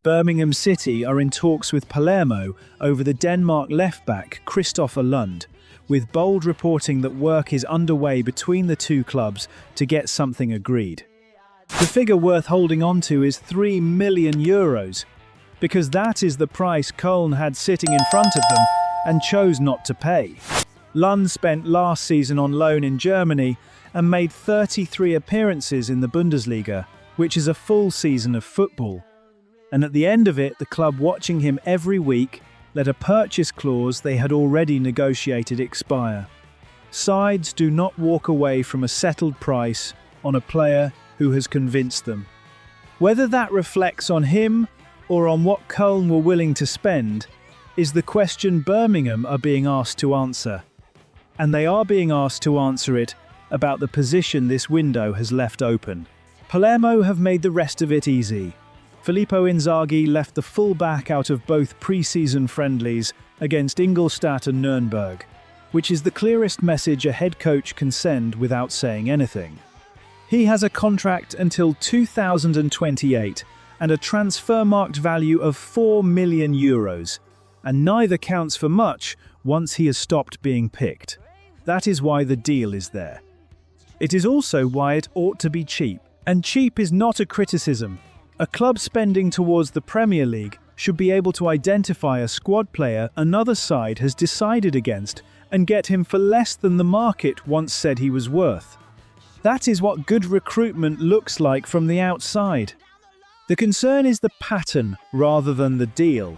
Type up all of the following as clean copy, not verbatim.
Birmingham City are in talks with Palermo over the Denmark left-back Kristoffer Lund, with bold reporting that work is underway between the two clubs to get something agreed. The figure worth holding on to is €3 million, because that is the price Köln had sitting in front of them and chose not to pay. Lund spent last season on loan in Germany and made 33 appearances in the Bundesliga, which is a full season of football. And at the end of it, the club watching him every week let a purchase clause they had already negotiated expire. Sides do not walk away from a settled price on a player who has convinced them. Whether that reflects on him or on what Köln were willing to spend is the question Birmingham are being asked to answer. And they are being asked to answer it about the position this window has left open. Palermo have made the rest of it easy. Filippo Inzaghi left the full-back out of both pre-season friendlies against Ingolstadt and Nuremberg, which is the clearest message a head coach can send without saying anything. He has a contract until 2028 and a transfer-marked value of €4 million, and neither counts for much once he has stopped being picked. That is why the deal is there. It is also why it ought to be cheap, and cheap is not a criticism. A club spending towards the Premier League should be able to identify a squad player another side has decided against and get him for less than the market once said he was worth. That is what good recruitment looks like from the outside. The concern is the pattern rather than the deal,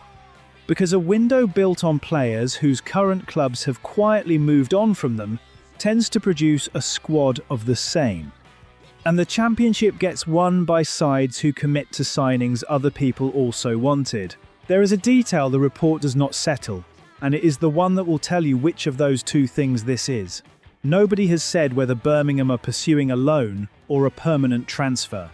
because a window built on players whose current clubs have quietly moved on from them tends to produce a squad of the same. And the championship gets won by sides who commit to signings other people also wanted. There is a detail the report does not settle, and it is the one that will tell you which of those two things this is. Nobody has said whether Birmingham are pursuing a loan or a permanent transfer.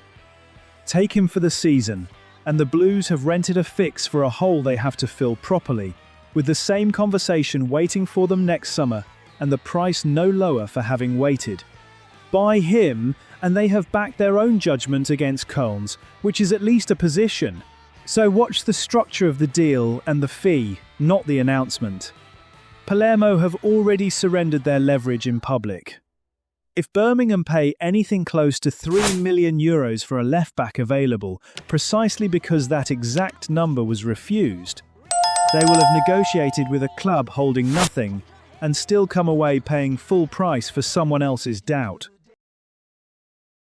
Take him for the season, and the Blues have rented a fix for a hole they have to fill properly, with the same conversation waiting for them next summer, and the price no lower for having waited. Buy him, and they have backed their own judgment against Köln's, which is at least a position. So watch the structure of the deal and the fee, not the announcement. Palermo have already surrendered their leverage in public. If Birmingham pay anything close to €3 million for a left-back available, precisely because that exact number was refused, they will have negotiated with a club holding nothing and still come away paying full price for someone else's doubt.